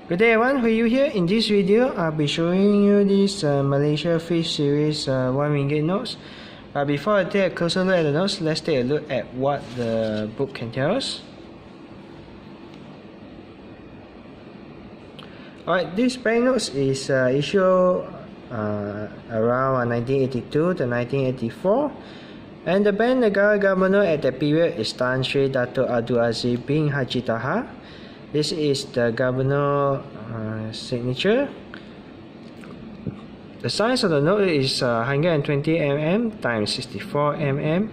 Good day everyone, for you here. In this video, I'll be showing you this Malaysia Fish Series RM1 notes. Before I take a closer look at the notes, let's take a look at what the book can tell us. Alright, this banknotes is issued around 1982 to 1984, and the bank negara governor at that period is Tan Sri Dato Abdul Aziz bin Haji Taha. This is the governor signature. The size of the note is 120 mm times 64 mm.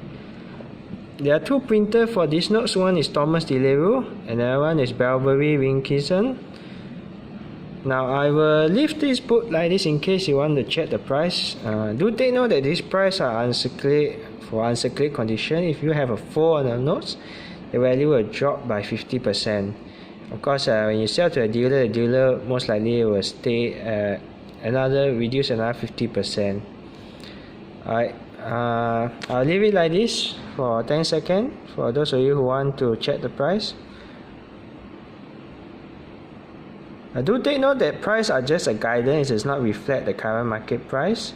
There are two printers for these notes. One is Thomas Delero, and another one is Bradbury Wilkinson. Now I will leave this book like this in case you want to check the price. Do take note that these prices are uncirculated condition. If you have a 4 on the notes, the value will drop by 50%. Of course, when you sell to a dealer, the dealer most likely will stay reduce another 50%. Alright, I'll leave it like this for 10 seconds for those of you who want to check the price. Do take note that price are just a guidance, it does not reflect the current market price.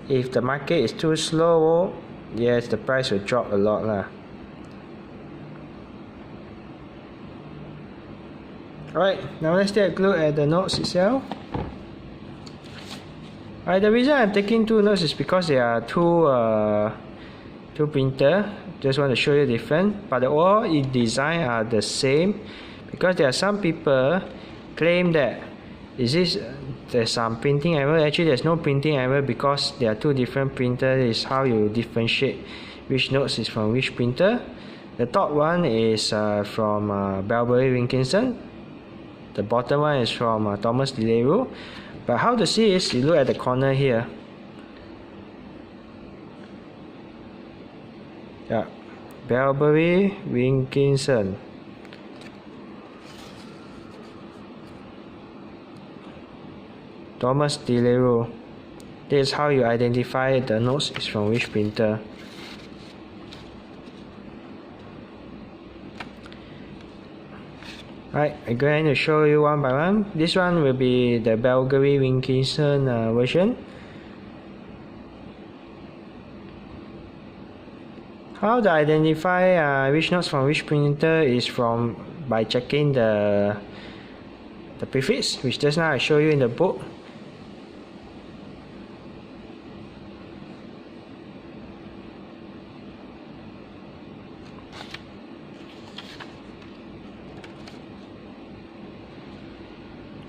If the market is too slow, yes, the price will drop a lot lah. Alright, now let's take a look at the notes itself. Alright, the reason I'm taking two notes is because there are two printers. Just want to show you the difference, but the overall design are the same, because there are some people claim that there's some printing error. Actually, there's no printing error because there are two different printers. Is how you differentiate which notes is from which printer. The top one is from Bradbury Wilkinson. The bottom one is from Thomas Delero. But how to see is you look at the corner here. Yeah, Bradbury Wilkinson. Thomas Delero. This is how you identify the notes is from which printer. Alright, I'm going to show you one by one. This one will be the Bradbury Wilkinson version. How to identify which notes from which printer is by checking the prefix, which just now I show you in the book.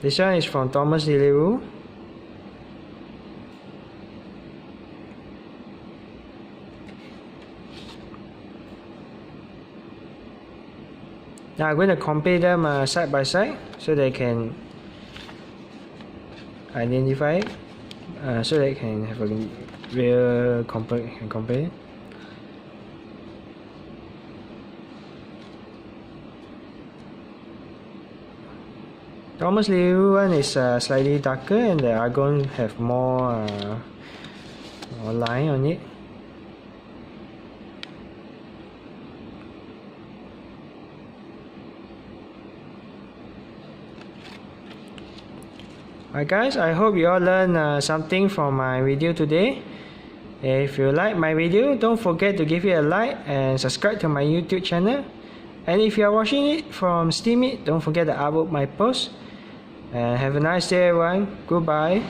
This one is from Thomas Delero. Now I'm going to compare them side by side so they can identify it, so they can have a real compare. Thomas Delero one is slightly darker, and the argon have more line on it. Alright guys, I hope you all learned something from my video today. If you like my video, don't forget to give it a like and subscribe to my YouTube channel. And if you are watching it from Steam, don't forget to upload my post. And have a nice day everyone. Goodbye.